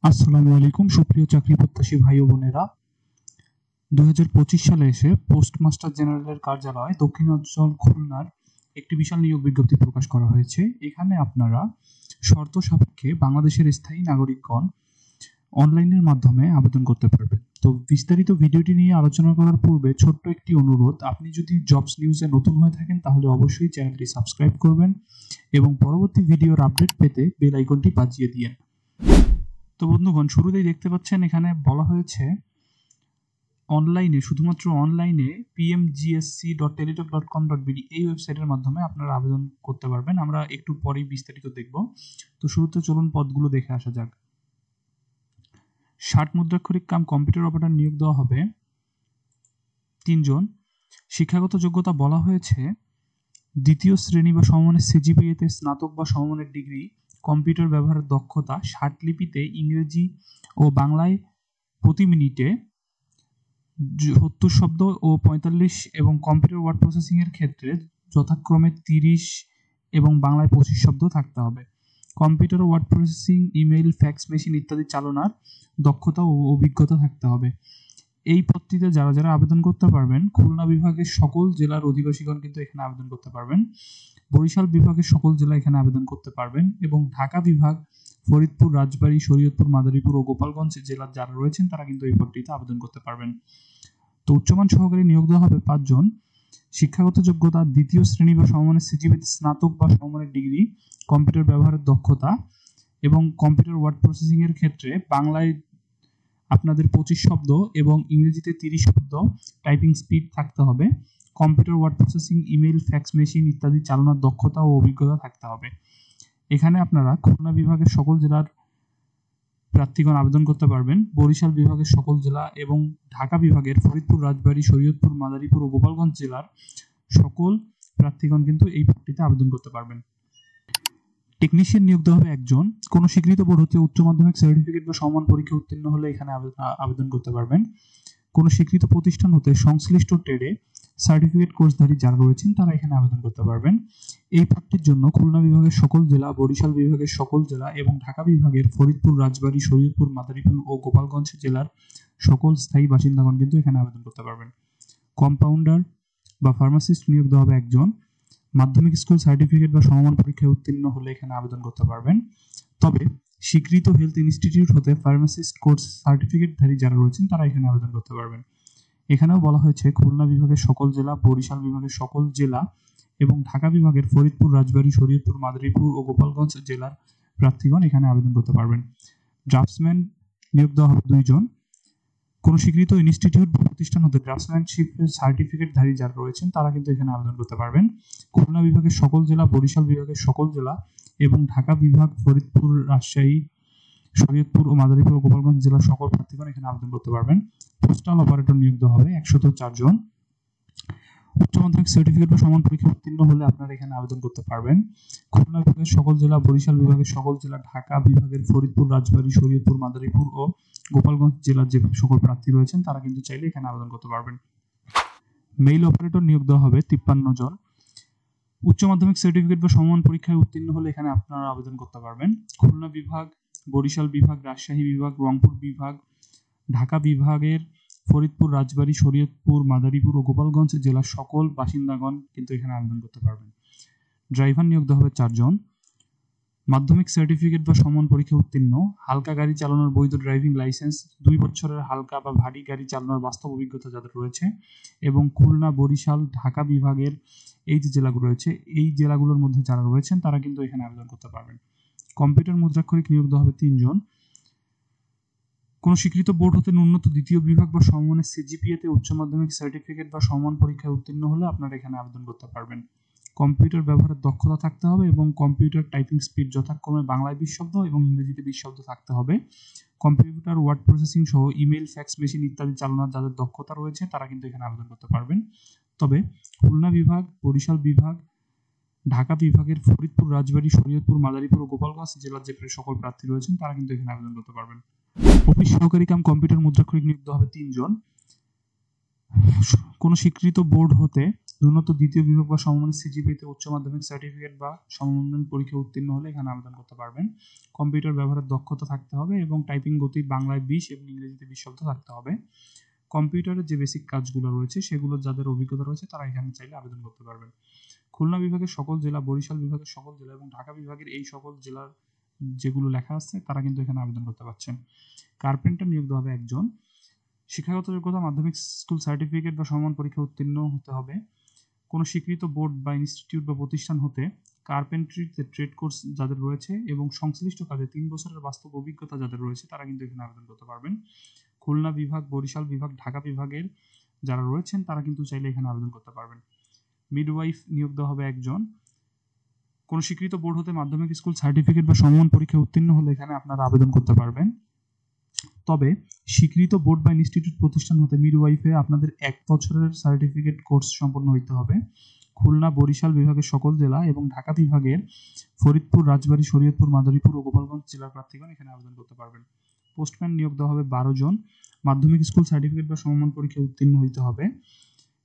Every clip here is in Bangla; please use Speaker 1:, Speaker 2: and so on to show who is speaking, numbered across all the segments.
Speaker 1: আসসালামু আলাইকুম সুপ্রিয় চাকরি প্রত্যাশী ভাই ও বোনেরা। 2025 সালে এসে পোস্টমাস্টার জেনারেলের কার্যালয় দক্ষিণাঞ্চল খুলনার একটি বিশাল নিয়োগ বিজ্ঞপ্তি প্রকাশ করা হয়েছে। এখানে আপনারা শর্ত সাপেক্ষে বাংলাদেশের স্থায়ী নাগরিকগণ অনলাইনের মাধ্যমে আবেদন করতে পারবেন। তো বিস্তারিত ভিডিওটি নিয়ে আলোচনা করার পূর্বে ছোট্ট একটি অনুরোধ, আপনি যদি জবস নিউজে নতুন হয়ে থাকেন তাহলে অবশ্যই চ্যানেলটি সাবস্ক্রাইব করবেন এবং পরবর্তী ভিডিওর আপডেট পেতে বেল আইকনটি বাজিয়ে দিন। তো বন্ধুগণ, শুরুতেই দেখতে পাচ্ছেন এখানে বলা হয়েছে অনলাইনে, শুধুমাত্র অনলাইনে pmgsc.teletalk.com.bd এই ওয়েবসাইটের মাধ্যমে আপনারা আবেদন করতে পারবেন। আমরা একটু পরেই বিস্তারিত দেখব। তো শুরুতে চলুন পদগুলো দেখে আসা যাক। 60 মুদ্রাক্ষরিক কাম কম্পিউটার অপারেটর নিয়োগ দেওয়া হবে 3 জন। শিক্ষাগত যোগ্যতা বলা হয়েছে দ্বিতীয় শ্রেণী বা সমমানের সিজিপিএতে স্নাতক বা সমমানের ডিগ্রি, কম্পিউটার ব্যবহারের দক্ষতা 60 লিপিতে ইংরেজি ও বাংলায় প্রতি মিনিটে 70 শব্দ ও 45 এবং কম্পিউটার ওয়ার্ড প্রসেসিং এর ক্ষেত্রে যথাক্রমে 30 এবং বাংলায় 25 শব্দ থাকতে হবে। Computer word processing, email, fax machine ইত্যাদি চালনার দক্ষতা ও অভিজ্ঞতা থাকতে হবে। এই পদটিতে যারা যারা আবেদন করতে পারবেন, খুলনা বিভাগের সকল জেলার অধিবাসীগণ কিন্তু এখানে আবেদন করতে পারবেন। বরিশাল বিভাগের সকল জেলা এখানে আবেদন করতে পারবেন এবং ঢাকা বিভাগ, ফরিদপুর, রাজবাড়ী, শরীয়তপুর, মাদারীপুর ও গোপালগঞ্জ জেলার যারা রয়েছেন তারা কিন্তু এই পদটিতে আবেদন করতে পারবেন। তো উচ্চমান সহকারী নিয়োগ দেওয়া হবে 5 জন। শিক্ষাগত যোগ্যতা দ্বিতীয় শ্রেণী বা সমমানের সিজিপিএতে স্নাতক বা সমমানের ডিগ্রি, কম্পিউটার ব্যবহারের দক্ষতা এবং কম্পিউটার ওয়ার্ড প্রসেসিং এর ক্ষেত্রে বাংলায় আপনাদের 25 শব্দ এবং ইংরেজিতে 30 শব্দ টাইপিং স্পিড থাকতে হবে। Computer word processing, email, fax machine ইত্যাদি চালানোর দক্ষতা ও অভিজ্ঞতা থাকতে হবে। এখানে আপনারা খুলনা বিভাগের সকল জেলার প্রার্থীগণ আবেদন করতে পারবেন। বরিশাল বিভাগের সকল জেলা এবং ঢাকা বিভাগের ফরিদপুর, রাজবাড়ী, শরীয়তপুর, মাদারীপুর ও গোপালগঞ্জ জেলার সকল প্রার্থীগণ কিন্তু এই পদটিতে আবেদন করতে পারবেন। টেকনিশিয়ান নিয়োগ দেওয়া হবে 1 জন। কোনো স্বীকৃত বোর্ড হতে উচ্চ মাধ্যমিক সার্টিফিকেট বা সমান পরীক্ষা উত্তীর্ণ হলে এখানে আবেদন করতে পারবেন। কোনো স্বীকৃত প্রতিষ্ঠান হতে সংশ্লিষ্ট ট্রেডে সার্টিফিকেট কোর্সধারী যারা রয়েছেন তারা এখানে আবেদন করতে পারবেন। এই পদটির জন্য খুলনা বিভাগের সকল জেলা, বরিশাল বিভাগের সকল জেলা এবং ঢাকা বিভাগের ফরিদপুর, রাজবাড়ী, শরীয়তপুর, মাদারীপুর ও গোপালগঞ্জ জেলার সকল স্থায়ী বাসিন্দাগণ কিন্তু এখানে আবেদন করতে পারবেন। কম্পাউন্ডার বা ফার্মাসিস্ট নিয়োগ দেওয়া হবে 1 জন। মাধ্যমিক স্কুল সার্টিফিকেট বা সমমান পরীক্ষায় উত্তীর্ণ হলে এখানে আবেদন করতে পারবেন। তবে স্বীকৃত হেলথ ইনস্টিটিউট হতে ফার্মাসিস্ট কোর্স সার্টিফিকেটধারী যারা রয়েছেন তারা এখানে আবেদন করতে পারবেন। এখানেও বলা হয়েছে খুলনা বিভাগের সকল জেলা, বরিশাল বিভাগের সকল জেলা এবং ঢাকা বিভাগের ফরিদপুর, রাজবাড়ী, শরীয়তপুর, মাদারীপুর ও গোপালগঞ্জ জেলার প্রার্থীগণ এখানে আবেদন করতে পারবেন। ড্রাফটসম্যান নিয়োগ দেওয়া হবে 2 জন। কোনো স্বীকৃত ইনস্টিটিউট বা প্রতিষ্ঠান হতে ড্রাফটসম্যানশিপ সার্টিফিকেটধারী যারা রয়েছেন তারা কিন্তু এখানে আবেদন করতে পারবেন। খুলনা বিভাগের সকল জেলা, বরিশাল বিভাগের সকল জেলা এবং ঢাকা বিভাগ, ফরিদপুর, রাজশাহী, শরীয়তপুর ও মাদারীপুর ও গোপালগঞ্জ জেলার সকল প্রার্থীগণ এখানে আবেদন করতে পারবেন। পোস্টাল অপারেটর নিয়োগ দেওয়া হবে 104 জন। উচ্চ মাধ্যমিক সার্টিফিকেট বা সমান পরীক্ষা উত্তীর্ণ হলে আপনারা এখানে আবেদন করতে পারবেন। খুলনা বিভাগের সকল জেলা, বরিশাল বিভাগের সকল জেলা, ঢাকা বিভাগের ফরিদপুর, রাজবাড়ী, শরীয়তপুর, মাদারীপুর ও গোপালগঞ্জ জেলার যে সকল প্রার্থী রয়েছেন তারা কিন্তু চাইলে এখানে আবেদন করতে পারবেন। মেইল অপারেটর নিয়োগ দেওয়া হবে 53 জন। উচ্চ মাধ্যমিক সার্টিফিকেট বা সমমান পরীক্ষায় উত্তীর্ণ হলে এখানে আপনারা আবেদন করতে পারবেন। খুলনা বিভাগ, বরিশাল বিভাগ, রাজশাহী বিভাগ, রংপুর বিভাগ, ঢাকা বিভাগের ফরিদপুর, রাজবাড়ী, শরীয়তপুর, মাদারীপুর ও গোপালগঞ্জ জেলার সকল বাসিন্দাগণ কিন্তু এখানে আবেদন করতে পারবেন। ড্রাইভার নিয়োগ দেওয়া হবে 4 জন। মাধ্যমিক সার্টিফিকেট বা সমান পরীক্ষা উত্তীর্ণ, হালকা গাড়ি চালানোর বৈধ ড্রাইভিং লাইসেন্স, 2 বছরের হালকা বা ভারী গাড়ি চালানোর বাস্তব অভিজ্ঞতা যাদের রয়েছে এবং খুলনা, বরিশাল, ঢাকা বিভাগের এই যে জেলাগুলো রয়েছে এই জেলাগুলোর মধ্যে যারা রয়েছেন তারা কিন্তু এখানে আবেদন করতে পারবেন। কম্পিউটার মুদ্রাক্ষরিক নিয়োগ দেওয়া হবে 3 জন। কোনো স্বীকৃত বোর্ড হতে ন্যূনতম দ্বিতীয় বিভাগ বা সমমানের সিজিপিএতে উচ্চ মাধ্যমিক সার্টিফিকেট বা সমান পরীক্ষায় উত্তীর্ণ হলে আপনারা এখানে আবেদন করতে পারবেন। কম্পিউটার ব্যবহারের দক্ষতা থাকতে হবে এবং কম্পিউটার টাইপিং স্পিড যথাক্রমে বাংলায় 20 শব্দ এবং ইংরেজিতে 20 শব্দ থাকতে হবে। কম্পিউটার ওয়ার্ড প্রসেসিং সহ ইমেইল, ফ্যাক্স মেশিন ইত্যাদি চালানোর যাদের দক্ষতা রয়েছে তারা কিন্তু এখানে আবেদন করতে পারবেন। তবে খুলনা বিভাগ, বরিশাল বিভাগ, ঢাকা বিভাগের ফরিদপুর, রাজবাড়ী, শরীয়তপুর, মাদারীপুর ও গোপালগঞ্জ জেলার যে সকল প্রার্থী রয়েছেন তারা কিন্তু এখানে আবেদন করতে পারবেন। অফিস সহকারী কাম কম্পিউটার মুদ্রাক্ষরিক নিয়োগ দেওয়া হবে 3 জন। কোনো স্বীকৃত বোর্ড হতে ন্যূনতম দ্বিতীয় বিভাগ বা সমমানের সিজিপিএতে উচ্চ মাধ্যমিক সার্টিফিকেট বা সমমানের পরীক্ষা উত্তীর্ণ হলে এখানে আবেদন করতে পারবেন। কম্পিউটার ব্যবহারের দক্ষতা থাকতে হবে এবং টাইপিং গতি বাংলায় 20 এবং ইংরেজিতে 20 শব্দ থাকতে হবে। কম্পিউটারের যে বেসিক কাজগুলো রয়েছে সেগুলো যাদের অভিজ্ঞতা রয়েছে তারা এখানে চাইলে আবেদন করতে পারবেন। খুলনা বিভাগের সকল জেলা, বরিশাল বিভাগের সকল জেলা এবং ঢাকা বিভাগের এই সকল জেলার যেগুলো লেখা আছে তারা কিন্তু এখানে আবেদন করতে পারছেন। কার্পেন্টার নিয়োগ দেওয়া হবে একজন। শিক্ষাগত যোগ্যতা মাধ্যমিক স্কুল সার্টিফিকেট বা সমান পরীক্ষা উত্তীর্ণ হতে হবে। কোনো স্বীকৃত বোর্ড বা ইনস্টিটিউট বা প্রতিষ্ঠান হতে কার্পেন্ট্রিতে ট্রেড কোর্স যাদের রয়েছে এবং সংশ্লিষ্ট কাজে 3 বছরের বাস্তব অভিজ্ঞতা যাদের রয়েছে তারা কিন্তু এখানে আবেদন করতে পারবেন। খুলনা বিভাগ, বরিশাল বিভাগ, ঢাকা বিভাগের যারা রয়েছেন তারা কিন্তু চাইলে এখানে আবেদন করতে পারবেন। মিডওয়াইফ নিয়োগ দেওয়া হবে একজন। কোনো স্বীকৃত বোর্ড হতে মাধ্যমিক স্কুল সার্টিফিকেট বা সমমান পরীক্ষা উত্তীর্ণ হলে এখানে আপনারা আবেদন করতে পারবেন। তবে স্বীকৃত বোর্ড বা ইনস্টিটিউট প্রতিষ্ঠান হতে মিডওয়াইফে আপনাদের 1 বছরের সার্টিফিকেট কোর্স সম্পন্ন হতে হবে। খুলনা, বরিশাল বিভাগের সকল জেলা এবং ঢাকা বিভাগের ফরিদপুর, রাজবাড়ী, শরীয়তপুর, মাদারীপুর ও গোপালগঞ্জ জেলার প্রার্থীগণ এখানে আবেদন করতে পারবেন। পোস্টম্যান নিয়োগ দেওয়া হবে 12 জন। মাধ্যমিক স্কুল সার্টিফিকেট বা সমমান পরীক্ষা উত্তীর্ণ হতে হবে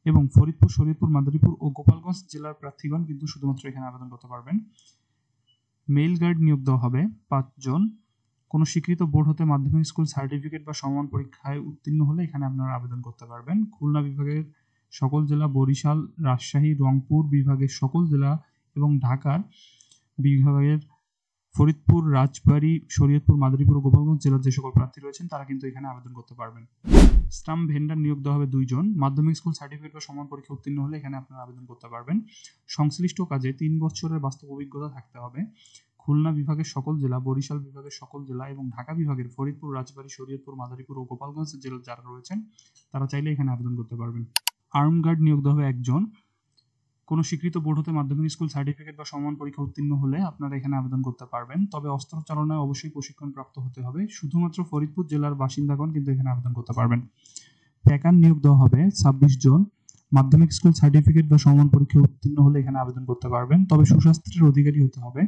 Speaker 1: এবং ফরিদপুর, শরীয়তপুর, মাদারীপুর ও গোপালগঞ্জ জেলার প্রার্থীগণ কিন্তু শুধুমাত্র এখানে আবেদন করতে পারবেন। মেইল গার্ড নিয়োগ দেওয়া হবে 5 জন। কোনো স্বীকৃত বোর্ড হতে মাধ্যমিক স্কুল সার্টিফিকেট বা সমান পরীক্ষায় উত্তীর্ণ হলে এখানে আপনারা আবেদন করতে পারবেন। খুলনা বিভাগের সকল জেলা, বরিশাল, রাজশাহী, রংপুর বিভাগের সকল জেলা এবং ঢাকার বিভাগের ফরিদপুর, রাজবাড়ী, শরীয়তপুর, মাদারীপুর ও গোপালগঞ্জ জেলার যে সকল প্রার্থী রয়েছেন তারা কিন্তু এখানে আবেদন করতে পারবেন। স্টাম্প ভেন্ডার নিয়োগ দেওয়া হবে 2 জন। মাধ্যমিক স্কুল সার্টিফিকেট বা সমান পরীক্ষা উত্তীর্ণ হলে এখানে আপনারা আবেদন করতে পারবেন। সংশ্লিষ্ট কাজে 3 বছরের বাস্তব অভিজ্ঞতা থাকতে হবে। খুলনা বিভাগের সকল জেলা, বরিশাল বিভাগের সকল জেলা এবং ঢাকা বিভাগের ফরিদপুর, রাজবাড়ী, শরীয়তপুর, মাদারীপুর ও গোপালগঞ্জ জেলার যারা রয়েছেন তারা চাইলে এখানে আবেদন করতে পারবেন। আর্ম গার্ড নিয়োগ দেওয়া হবে 1 জন। কোনো স্বীকৃত বোর্ড হতে মাধ্যমিক স্কুল সার্টিফিকেট বা সমান পরীক্ষা উত্তীর্ণ হলে আপনারা এখানে আবেদন করতে পারবেন। তবে অস্ত্র চালনায় অবশ্যই প্রশিক্ষণ প্রাপ্ত হতে হবে। শুধুমাত্র ফরিদপুর জেলার বাসিন্দাগণ কিন্তু এখানে আবেদন করতে পারবেন। প্যাকার নিয়োগ দেওয়া হবে 26 জন। মাধ্যমিক স্কুল সার্টিফিকেট বা সমান পরীক্ষা উত্তীর্ণ হলে এখানে আবেদন করতে পারবেন। তবে সুস্বাস্থ্যের অধিকারী হতে হবে।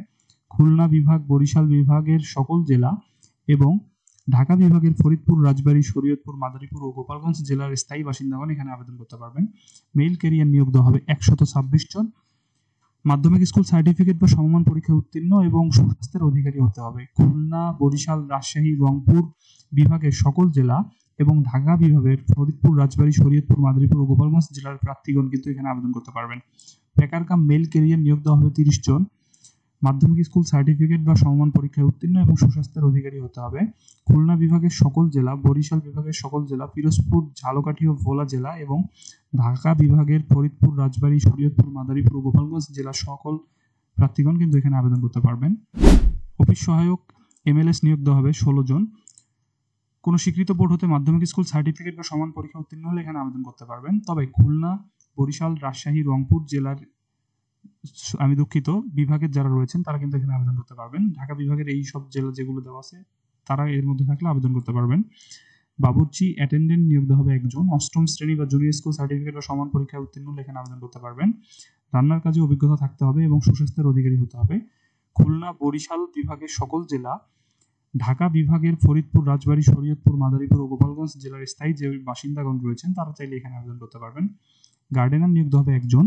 Speaker 1: খুলনা বিভাগ, বরিশাল বিভাগের সকল জেলা এবং ঢাকা বিভাগের ফরিদপুর, রাজবাড়ী, শরীয়তপুর, মাদারীপুর ও গোপালগঞ্জ জেলার স্থায়ী বাসিন্দাগণ এখানে আবেদন করতে পারবেন। মেইল ক্যারিয়ার নিয়োগ দেওয়া হবে 126 জন। মাধ্যমিক স্কুল সার্টিফিকেট বা সমমান পরীক্ষা উত্তীর্ণ এবং সুস্বাস্থ্যের অধিকারী হতে হবে। খুলনা, বরিশাল, রাজশাহী, রংপুর বিভাগের সকল জেলা এবং ঢাকা বিভাগের ফরিদপুর, রাজবাড়ী, শরীয়তপুর, মাদারীপুর ও গোপালগঞ্জ জেলার প্রার্থীগণ কিন্তু এখানে আবেদন করতে পারবেন। প্যাকার কাম মেইল ক্যারিয়ার নিয়োগ দেওয়া হবে 30 জন। মাধ্যমিক স্কুল সার্টিফিকেট বা সমমান পরীক্ষায় উত্তীর্ণ এবং সুস্বাস্থ্যের অধিকারী হতে হবে। খুলনা বিভাগের সকল জেলা, বরিশাল বিভাগের সকল জেলা, পিরোজপুর, ঝালকাঠি ও ভোলা জেলা এবং ঢাকা বিভাগের ফরিদপুর, রাজবাড়ী, শরীয়তপুর, মাদারীপুর ও গোপালগঞ্জ জেলার সকল প্রার্থীগণ কিন্তু এখানে আবেদন করতে পারবেন। অফিস সহায়ক MLS নিয়োগ দেওয়া হবে 16 জন। কোনো স্বীকৃত বোর্ড হতে মাধ্যমিক স্কুল সার্টিফিকেট বা সমান পরীক্ষা উত্তীর্ণ হলে এখানে আবেদন করতে পারবেন। তবে খুলনা, বরিশাল, রাজশাহী, রংপুর জেলার বিভাগের যারা রয়েছেন তারা কিন্তু এখানে আবেদন করতে পারবেন। ঢাকা বিভাগের এই সব জেলা যেগুলো দেওয়া আছে তারা এর মধ্যে থাকলে আবেদন করতে পারবেন। বাবুর্চি অ্যাটেন্ডেন্ট নিয়োগ দেওয়া হবে 1 জন। 8ম শ্রেণী বা জুনিয়র স্কুল সার্টিফিকেট বা সমান পরীক্ষায় উত্তীর্ণ হলে এখানে আবেদন করতে পারবেন। রান্নার কাজে অভিজ্ঞতা থাকতে হবে এবং সুস্বাস্থ্যের অধিকারী হতে হবে। খুলনা, বরিশাল বিভাগের সকল জেলা, ঢাকা বিভাগের ফরিদপুর, রাজবাড়ী, শরীয়তপুর, মাদারীপুর ও গোপালগঞ্জ জেলার স্থায়ী যে বাসিন্দাগণ রয়েছেন তারা চাইলে এখানে আবেদন করতে পারবেন। গার্ডেনার নিয়োগ দেওয়া হবে 1 জন।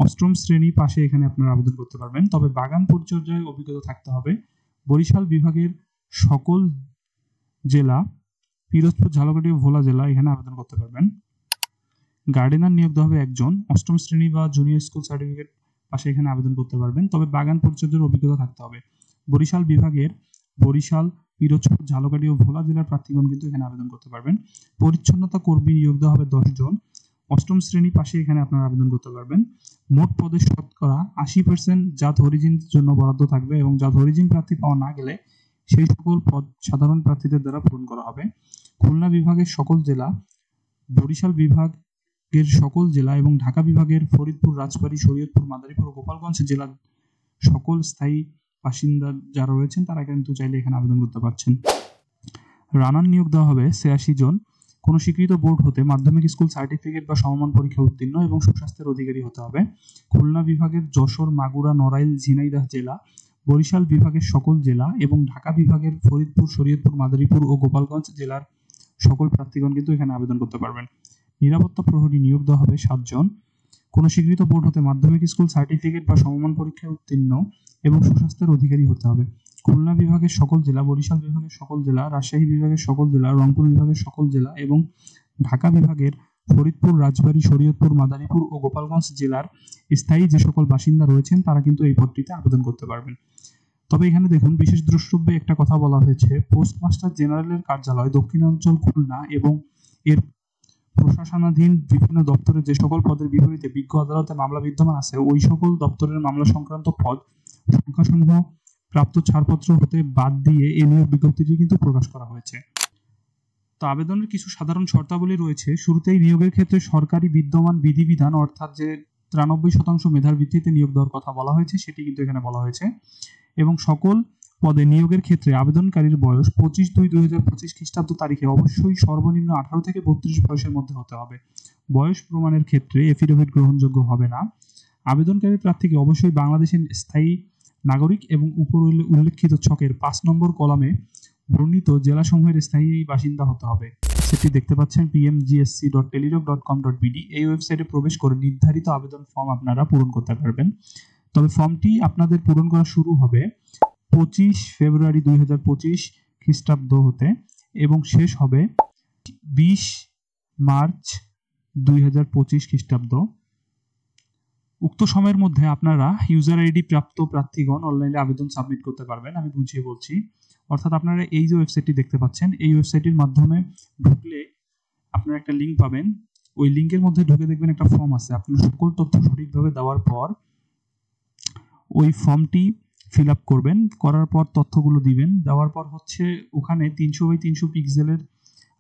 Speaker 1: 8ম শ্রেণী পাশে এখানে আপনারা আবেদন করতে পারবেন। তবে বাগান পরিচর্যায় অভিজ্ঞতা থাকতে হবে। বরিশাল বিভাগের সকল জেলা, পিরোজপুর, ঝালকাঠি ও ভোলা জেলা এখানে আবেদন করতে পারবেন। গার্ডেনার নিয়োগ দেওয়া হবে 1 জন। 8ম শ্রেণী বা জুনিয়র স্কুল সার্টিফিকেট পাশে এখানে আবেদন করতে পারবেন। তবে বাগান পরিচর্যার অভিজ্ঞতা থাকতে হবে। বরিশাল বিভাগের বরিশাল, পিরোজপুর, ঝালকাঠি ও ভোলা জেলার প্রার্থীগণ কিন্তু এখানে আবেদন করতে পারবেন। পরিচ্ছন্নতা কর্মী নিয়োগ দেওয়া হবে 10 জন। 8ম শ্রেণী পাশে এখানে আপনারা আবেদন করতে পারবেন। মোট পদের শতকরা 80% জাত অরিজিনের জন্য বরাদ্দ থাকবে এবং জাত অরিজিন প্রার্থী পাওয়া না গেলে সেই সকল পদ সাধারণ প্রার্থীদের দ্বারা পূরণ করা হবে। খুলনা বিভাগের সকল জেলা, বরিশাল বিভাগের সকল জেলা এবং ঢাকা বিভাগের ফরিদপুর, রাজবাড়ী, শরীয়তপুর, মাদারীপুর ও গোপালগঞ্জ জেলার সকল স্থায়ী বাসিন্দা যারা রয়েছেন তারা কিন্তু চাইলে এখানে আবেদন করতে পারছেন। রানার নিয়োগ দেওয়া হবে 86 জন। কোনো স্বীকৃত বোর্ড হতে মাধ্যমিক স্কুল সার্টিফিকেট বা সমমান পরীক্ষা উত্তীর্ণ এবং সুস্বাস্থ্যের অধিকারী হতে হবে। খুলনা বিভাগের যশোর, মাগুরা, নড়াইল, ঝিনাইদহ জেলা, বরিশাল বিভাগের সকল জেলা এবং ঢাকা বিভাগের ফরিদপুর, শরীয়তপুর, মাদারীপুর ও গোপালগঞ্জ জেলার সকল প্রার্থীগণ কিন্তু এখানে আবেদন করতে পারবেন। নিরাপত্তা প্রহরী নিয়োগ দেওয়া হবে 7 জন। কোনো স্বীকৃত বোর্ড হতে মাধ্যমিক স্কুল সার্টিফিকেট বা সমমান পরীক্ষায় উত্তীর্ণ এবং সুস্বাস্থ্যের অধিকারী হতে হবে। খুলনা বিভাগের সকল জেলা, বরিশাল বিভাগের সকল জেলা, রাজশাহী বিভাগের সকল জেলা, রংপুর বিভাগের সকল জেলা এবং ঢাকা বিভাগের ফরিদপুর, রাজবাড়ী, শরীয়তপুর, মাদারীপুর ও গোপালগঞ্জ জেলার স্থায়ী যে সকল বাসিন্দা রয়েছেন তারা কিন্তু এই পদটিতে আবেদন করতে পারবেন। তবে এখানে দেখুন, বিশেষ দ্রষ্টব্যে একটা কথা বলা হয়েছে, পোস্টমাস্টার জেনারেলের কার্যালয় দক্ষিণাঞ্চল খুলনা এবং এর প্রশাসনাধীন বিভিন্ন দপ্তরে যে সকল পদের বিপরীতে বিজ্ঞ আদালতে মামলা বিদ্যমান আছে ওই সকল দপ্তরের মামলা সংক্রান্ত পদ সংখ্যাসমূহ প্রাপ্ত ছাড়পত্র হতে বাদ দিয়ে এই নিয়োগ বিজ্ঞপ্তিটি কিন্তু প্রকাশ করা হয়েছে। তো আবেদনের কিছু সাধারণ শর্তাবলী রয়েছে। শুরুতেই নিয়োগের ক্ষেত্রে সরকারি বিদ্যমান বিধিবিধান অর্থাৎ যে 93% মেধার ভিত্তিতে নিয়োগ দেওয়ার কথা বলা হয়েছে সেটি কিন্তু এখানে বলা হয়েছে এবং সকল পদে নিয়োগের ক্ষেত্রে আবেদনকারীর বয়স 25/2/2025 খ্রিস্টাব্দ তারিখে অবশ্যই সর্বনিম্ন 18 থেকে 32 বয়সের মধ্যে হতে হবে। বয়স প্রমাণের ক্ষেত্রে এফিডেভিট গ্রহণযোগ্য হবে না। আবেদনকারী প্রার্থীকে অবশ্যই বাংলাদেশের স্থায়ী নাগরিক এবং উপর উল্লেখিত ছকের 5 নম্বর কলামে বর্ণিত জেলাসমূহের স্থায়ী বাসিন্দা হতে হবে। সেটি দেখতে পাচ্ছেন pmgsc.teledoc.com.bd। এই ওয়েবসাইটে প্রবেশ করে নির্ধারিত আবেদন ফর্ম আপনারা পূরণ করতে পারবেন। তবে ফর্মটি আপনাদের পূরণ করা শুরু হবে 25 ফেব্রুয়ারি 2025 খ্রিস্টাব্দ হতে এবং শেষ হবে 20 মার্চ 2025 খ্রিস্টাব্দ। উক্ত সময়ের মধ্যে আপনারা ইউজার আইডি প্রাপ্ত প্রার্থীগণ অনলাইনে আবেদন সাবমিট করতে পারবেন। আমি বুঝিয়ে বলছি, অর্থাৎ আপনারা এই যে ওয়েবসাইটটি দেখতে পাচ্ছেন এই ওয়েবসাইটের মাধ্যমে ঢুকলে আপনারা একটা লিঙ্ক পাবেন। ওই লিঙ্কের মধ্যে ঢুকে দেখবেন একটা ফর্ম আছে। আপনারা সকল তথ্য সঠিকভাবে দেওয়ার পর ওই ফর্মটি ফিল আপ করবেন, করার পর তথ্যগুলো দিবেন। দেওয়ার পর হচ্ছে ওখানে 300x300 পিক্সেলের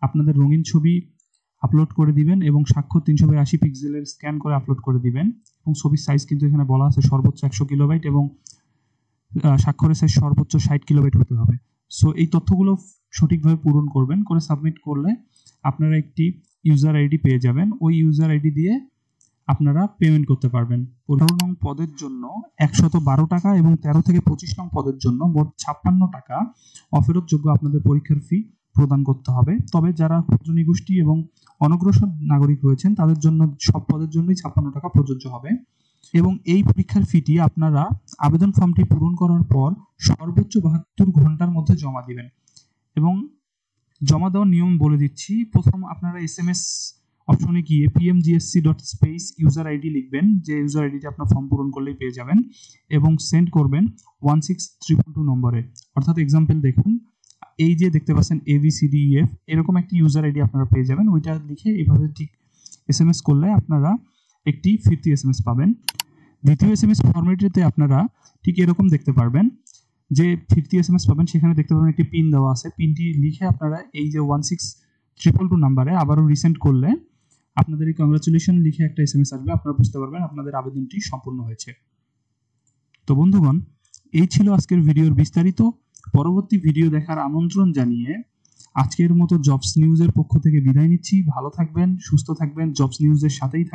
Speaker 1: আপনাদের রঙিন ছবি আপলোড করে দিবেন এবং স্বাক্ষর 380 পিক্সেলের স্ক্যান করে আপলোড করে দিবেন এবং ছবির সাইজ কিন্তু এখানে বলা আছে সর্বোচ্চ 100 কিলোবাইট এবং স্বাক্ষরের সাইজ সর্বোচ্চ 60 কিলোবাইট হতে হবে। সো এই তথ্যগুলো সঠিকভাবে পূরণ করবেন, করে সাবমিট করলে আপনারা একটি ইউজার আইডি পেয়ে যাবেন। ওই ইউজার আইডি দিয়ে আপনারা পেমেন্ট করতে পারবেন। 15 নং পদের জন্য 112 টাকা এবং 13 থেকে 25 নং পদের জন্য মোট 56 টাকা অফেরতযোগ্য আপনাদের পরীক্ষার ফি প্রদান করতে হবে। তবে যারা ক্ষুদ্র নিগোষ্ঠী এবং অনগ্রসর নাগরিক রয়েছেন তাদের জন্য সব পদের জন্যই 56 টাকা প্রযোজ্য হবে এবং এই পরীক্ষার ফিটি আপনারা আবেদন ফর্মটি পূরণ করার পর সর্বোচ্চ 72 ঘন্টার মধ্যে জমা দিবেন। এবং জমা দেওয়ার নিয়ম বলে দিচ্ছি। প্রথম আপনারা SMS অপশনে গিয়ে pmgsc.space user ID লিখবেন, যে ইউজার আইডিতে আপনার ফর্ম পূরণ করলেই পেয়ে যাবেন এবং সেন্ড করবেন 16322 নম্বরে। অর্থাৎ এক্সাম্পল দেখুন, এই যে দেখতে পাচ্ছেন ABCDEF এরকম একটি ইউজার আইডি আপনারা পেয়ে যাবেন। ওইটা লিখে এইভাবে ঠিক SMS করলে আপনারা একটি ফিরতি SMS পাবেন। দ্বিতীয় SMS ফরম্যাটে আপনারা ঠিক এরকম দেখতে পারবেন যে ফিরতি SMS পাবেন, সেখানে দেখতে পাবেন একটি পিন দেওয়া আছে। পিনটি লিখে আপনারা এই যে 16322 নাম্বারে আবারও রিসেন্ড করলে আপনাদের এই কংগ্রাচুলেশন লিখে একটা SMS আসবে। আপনারা বুঝতে পারবেন আপনাদের আবেদনটি সম্পূর্ণ হয়েছে। তো বন্ধুগণ, এই ছিল আজকের ভিডিওর বিস্তারিত। পরবর্তী ভিডিও দেখার আমন্ত্রণ জানিয়ে আজকের মতো জবস নিউজের পক্ষ থেকে বিদায় নিচ্ছি। ভালো থাকবেন, সুস্থ থাকবেন, জবস নিউজের সাথেই থাকবেন।